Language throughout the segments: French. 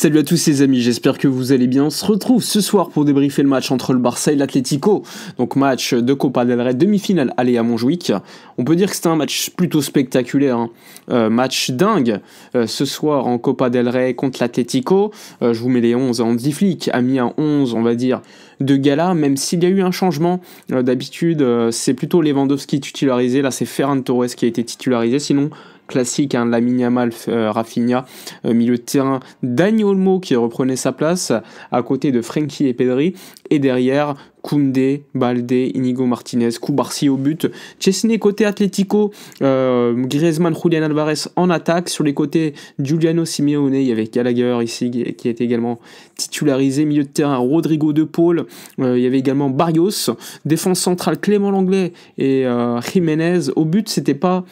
Salut à tous les amis, j'espère que vous allez bien. On se retrouve ce soir pour débriefer le match entre le Barça et l'Atlético. Donc match de Copa del Rey, demi-finale aller à Montjuïc. On peut dire que c'était un match plutôt spectaculaire, match dingue. Ce soir en Copa del Rey contre l'Atlético. Je vous mets les 11. Hansi Flick a mis un 11, on va dire, de gala, même s'il y a eu un changement. D'habitude, c'est plutôt Lewandowski titularisé. Là, c'est Ferran Torres qui a été titularisé. Sinon, classique, Lamine Yamal, Rafinha, milieu de terrain, Dani Olmo qui reprenait sa place à côté de Frenkie et Pedri, et derrière Koundé, Baldé, Inigo Martinez, Cubarsí au but, Chesney côté Atlético, Griezmann, Julián Álvarez en attaque, sur les côtés Giuliano Simeone, il y avait Gallagher ici qui était également titularisé, milieu de terrain Rodrigo de Paul, il y avait également Barrios, défense centrale Clément Lenglet et Jiménez, au but c'était pas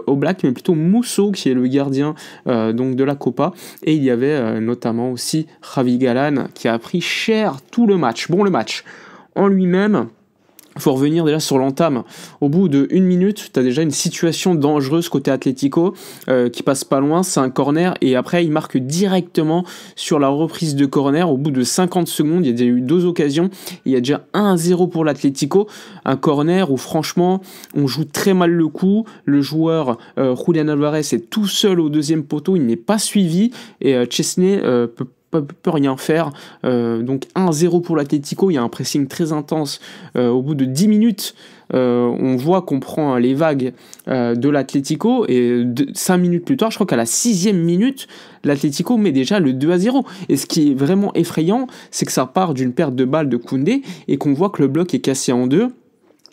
Oblak mais plutôt Musso qui est le gardien donc de la Copa, et il y avait notamment aussi Javi Galán qui a pris cher tout le match. Bon, le match en lui-même, il faut revenir déjà sur l'entame. Au bout de 1 minute, tu as déjà une situation dangereuse côté Atlético qui passe pas loin, c'est un corner, et après il marque directement sur la reprise de corner. Au bout de 50 secondes, il y a déjà eu 2 occasions, il y a déjà 1-0 pour l'Atlético, un corner où franchement on joue très mal le coup. Le joueur Julián Álvarez est tout seul au deuxième poteau, il n'est pas suivi, et Chesney peut rien faire, donc 1-0 pour l'Atlético. Il y a un pressing très intense au bout de 10 minutes. On voit qu'on prend les vagues de l'Atlético, et 5 minutes plus tard, je crois qu'à la 6e minute, l'Atlético met déjà le 2-0. Et ce qui est vraiment effrayant, c'est que ça part d'une perte de balle de Koundé et qu'on voit que le bloc est cassé en deux.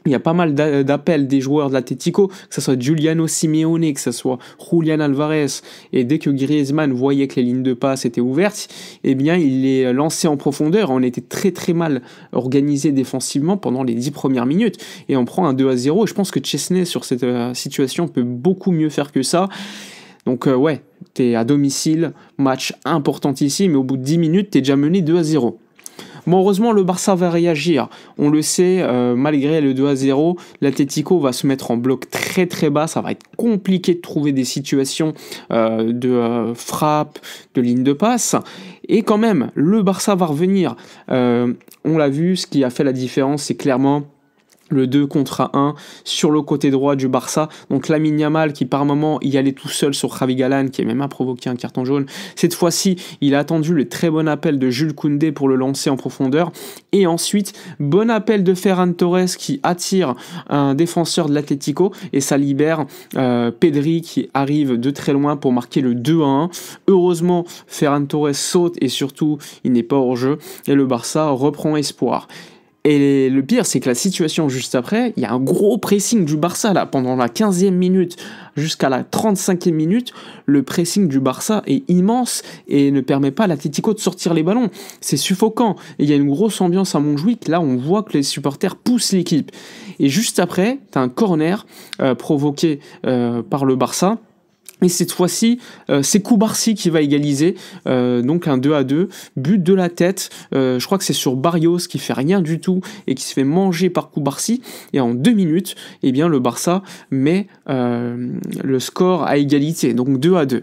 Il y a pas mal d'appels des joueurs de l'Atlético, que ce soit Giuliano Simeone, que ce soit Julián Álvarez, et dès que Griezmann voyait que les lignes de passe étaient ouvertes, eh bien il est lancé en profondeur. On était très très mal organisé défensivement pendant les 10 premières minutes, et on prend un 2-0, et je pense que Chesney sur cette situation peut beaucoup mieux faire que ça. Donc ouais, t'es à domicile, match importantissime, mais au bout de 10 minutes, t'es déjà mené 2-0. Bon, heureusement, le Barça va réagir. On le sait, malgré le 2-0, l'Atlético va se mettre en bloc très très bas. Ça va être compliqué de trouver des situations de frappe, de ligne de passe. Et quand même, le Barça va revenir. On l'a vu, ce qui a fait la différence, c'est clairement le 2 contre 1 sur le côté droit du Barça. Donc Lamine Yamal qui par moment y allait tout seul sur Javi Galán, qui a même provoqué un carton jaune. Cette fois-ci, il a attendu le très bon appel de Jules Koundé pour le lancer en profondeur. Et ensuite, bon appel de Ferran Torres qui attire un défenseur de l'Atlético, et ça libère Pedri qui arrive de très loin pour marquer le 2-1. Heureusement, Ferran Torres saute et surtout, il n'est pas hors jeu, et le Barça reprend espoir. Et le pire, c'est que la situation juste après, il y a un gros pressing du Barça là, pendant la 15e minute jusqu'à la 35e minute. Le pressing du Barça est immense et ne permet pas à l'Atlético de sortir les ballons. C'est suffocant. Et il y a une grosse ambiance à Montjuïc. Là, on voit que les supporters poussent l'équipe. Et juste après, tu as un corner provoqué par le Barça. Et cette fois-ci, c'est Cubarsí qui va égaliser, donc un 2-2, but de la tête, je crois que c'est sur Barrios qui fait rien du tout et qui se fait manger par Cubarsí, et en 2 minutes, eh bien, le Barça met le score à égalité, donc 2-2.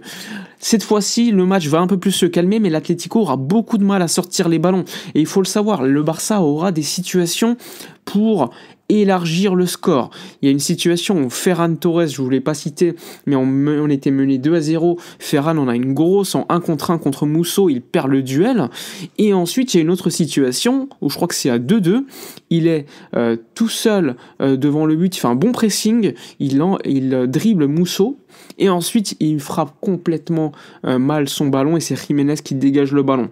Cette fois-ci, le match va un peu plus se calmer, mais l'Atlético aura beaucoup de mal à sortir les ballons. Et il faut le savoir, le Barça aura des situations pour élargir le score. Il y a une situation où Ferran Torres, je ne voulais pas citer, mais on était mené 2-0. Ferran, on a une grosse en 1 contre 1 contre Musso, il perd le duel. Et ensuite, il y a une autre situation où je crois que c'est à 2-2. Il est tout seul devant le but, il fait un bon pressing, il dribble Musso. Et ensuite, il frappe complètement mal son ballon, et c'est Jiménez qui dégage le ballon.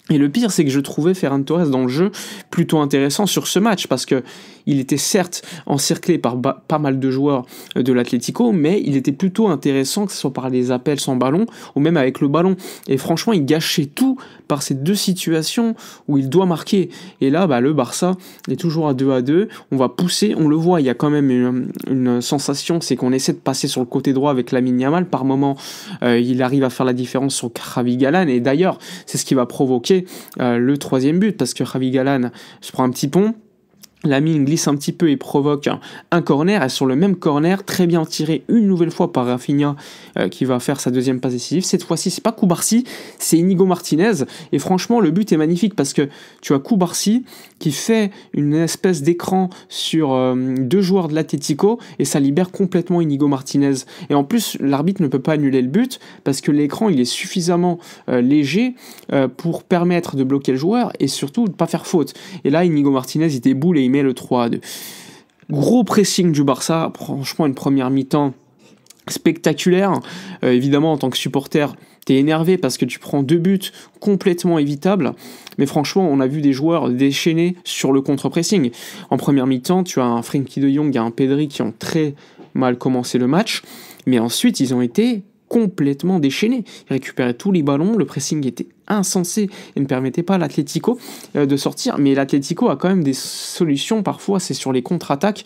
Et le pire, c'est que je trouvais Ferran Torres dans le jeu plutôt intéressant sur ce match, parce que il était certes encerclé par pas mal de joueurs de l'Atlético, mais il était plutôt intéressant, que ce soit par les appels sans ballon ou même avec le ballon. Et franchement, il gâchait tout par ces 2 situations où il doit marquer. Et là, le Barça est toujours à 2-2. On va pousser, on le voit, il y a quand même une sensation, c'est qu'on essaie de passer sur le côté droit avec Lamine Yamal. Par moment, il arrive à faire la différence sur Javi Galán. Et d'ailleurs, c'est ce qui va provoquer le 3e but, parce que Javi Galán se prend un petit pont. Lamine glisse un petit peu et provoque un corner, et sur le même corner, très bien tiré une nouvelle fois par Rafinha qui va faire sa deuxième passe décisive. Cette fois-ci, c'est pas Koubarsi, c'est Inigo Martinez, et franchement, le but est magnifique parce que tu as Koubarsi qui fait une espèce d'écran sur deux joueurs de l'Atlético et ça libère complètement Inigo Martinez. Et en plus, l'arbitre ne peut pas annuler le but parce que l'écran il est suffisamment léger pour permettre de bloquer le joueur et surtout de ne pas faire faute. Et là, Inigo Martinez il déboule et il met le 3-2. Gros pressing du Barça, franchement une première mi-temps spectaculaire. Évidemment, en tant que supporter, t'es énervé parce que tu prends 2 buts complètement évitables. Mais franchement, on a vu des joueurs déchaînés sur le contre-pressing. En première mi-temps, tu as un Frenkie de Jong et un Pedri qui ont très mal commencé le match. Mais ensuite, ils ont été complètement déchaînés. Ils récupéraient tous les ballons, le pressing était insensé et ne permettait pas à l'Atlético de sortir. Mais l'Atlético a quand même des solutions, parfois c'est sur les contre-attaques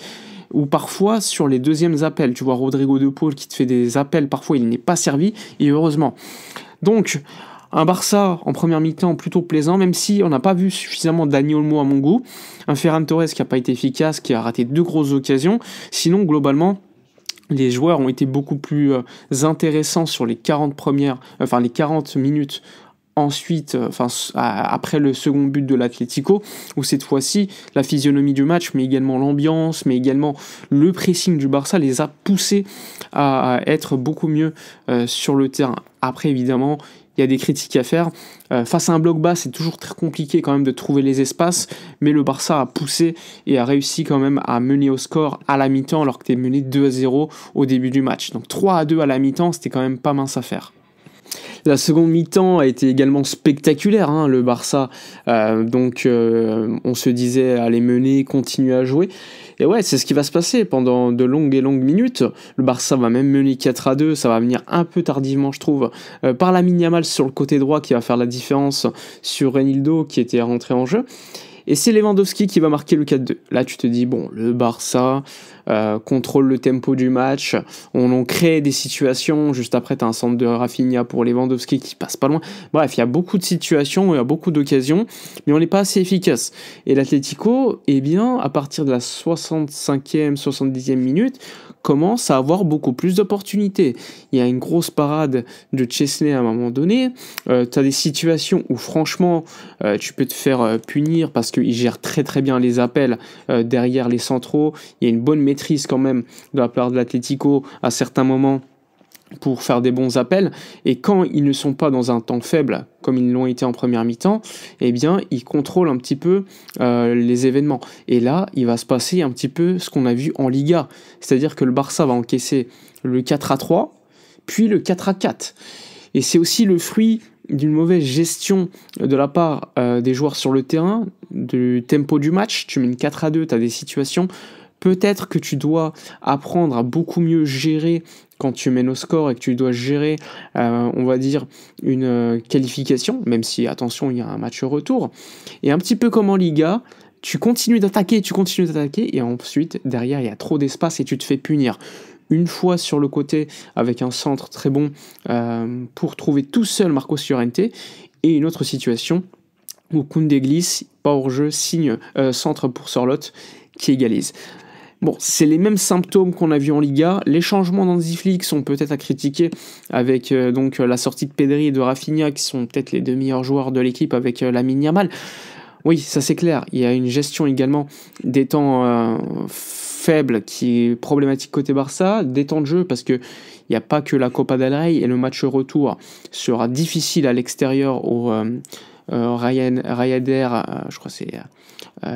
ou parfois sur les deuxièmes appels. Tu vois Rodrigo de Paul qui te fait des appels, parfois il n'est pas servi, et heureusement. Donc, un Barça en première mi-temps plutôt plaisant, même si on n'a pas vu suffisamment Dani Olmo à mon goût. Un Ferran Torres qui n'a pas été efficace, qui a raté 2 grosses occasions. Sinon, globalement, les joueurs ont été beaucoup plus intéressants sur les 40 minutes ensuite, après le second but de l'Atlético, où cette fois-ci, la physionomie du match, mais également l'ambiance, mais également le pressing du Barça les a poussés à être beaucoup mieux sur le terrain. Après, évidemment, il y a des critiques à faire. Face à un bloc bas, c'est toujours très compliqué quand même de trouver les espaces, mais le Barça a poussé et a réussi quand même à mener au score à la mi-temps alors que tu es mené 2-0 au début du match. Donc 3-2 à la mi-temps, c'était quand même pas mince à faire. La seconde mi-temps a été également spectaculaire, hein, le Barça, on se disait aller mener, continuer à jouer, et ouais, c'est ce qui va se passer pendant de longues et longues minutes. Le Barça va même mener 4-2, ça va venir un peu tardivement je trouve, par Lamine Yamal sur le côté droit qui va faire la différence sur Reinildo qui était rentré en jeu. Et c'est Lewandowski qui va marquer le 4-2. Là, tu te dis, bon, le Barça contrôle le tempo du match. On crée des situations. Juste après, tu as un centre de Rafinha pour Lewandowski qui passe pas loin. Bref, il y a beaucoup de situations, il y a beaucoup d'occasions, mais on n'est pas assez efficace. Et l'Atlético, eh bien, à partir de la 65e, 70e minute, commence à avoir beaucoup plus d'opportunités. Il y a une grosse parade de Chesney à un moment donné. Tu as des situations où, franchement, tu peux te faire punir parce qu'il gère très très bien les appels derrière les centraux. Il y a une bonne maîtrise quand même de la part de l'Atlético à certains moments pour faire des bons appels, et quand ils ne sont pas dans un temps faible comme ils l'ont été en première mi-temps, eh bien ils contrôlent un petit peu les événements. Et là, il va se passer un petit peu ce qu'on a vu en Liga, c'est-à-dire que le Barça va encaisser le 4-3, puis le 4-4. Et c'est aussi le fruit d'une mauvaise gestion de la part des joueurs sur le terrain, du tempo du match. Tu mènes 4-2, tu as des situations. Peut-être que tu dois apprendre à beaucoup mieux gérer quand tu mènes au score et que tu dois gérer, on va dire, une qualification, même si, attention, il y a un match retour. Et un petit peu comme en Liga, tu continues d'attaquer, et ensuite, derrière, il y a trop d'espace et tu te fais punir. Une fois sur le côté, avec un centre très bon pour trouver tout seul Marcos Llorente, et une autre situation où Koundé glisse, pas hors jeu, signe centre pour Sorloth, qui égalise. Bon, c'est les mêmes symptômes qu'on a vu en Liga. Les changements d'Hansi Flick sont peut-être à critiquer avec la sortie de Pedri et de Rafinha qui sont peut-être les 2 meilleurs joueurs de l'équipe avec Lamine Yamal. Oui, ça c'est clair. Il y a une gestion également des temps faibles qui est problématique côté Barça, des temps de jeu parce que il n'y a pas que la Copa del Rey et le match retour sera difficile à l'extérieur au Rayader, je crois que c'est...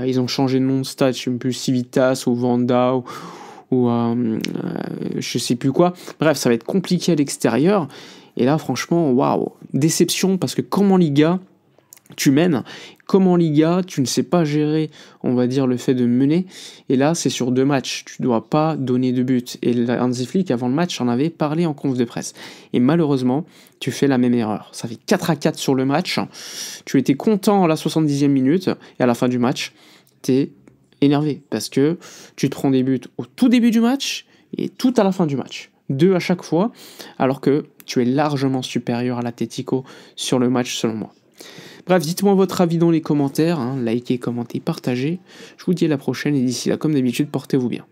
ils ont changé de nom de stade, je ne sais plus, Civitas ou Vanda ou je sais plus quoi. Bref, ça va être compliqué à l'extérieur. Et là, franchement, waouh, déception parce que comme en Liga, tu mènes, comme en Liga, tu ne sais pas gérer, on va dire, le fait de mener. Et là, c'est sur 2 matchs, tu ne dois pas donner de but. Et Hansi Flick, avant le match, en avait parlé en conf de presse. Et malheureusement, tu fais la même erreur. Ça fait 4-4 sur le match. Tu étais content à la 70e minute, et à la fin du match, tu es énervé. Parce que tu te prends des buts au tout début du match, et tout à la fin du match. 2 à chaque fois, alors que tu es largement supérieur à l'Atlético sur le match, selon moi. Bref, dites-moi votre avis dans les commentaires, hein, likez, commentez, partagez. Je vous dis à la prochaine et d'ici là, comme d'habitude, portez-vous bien.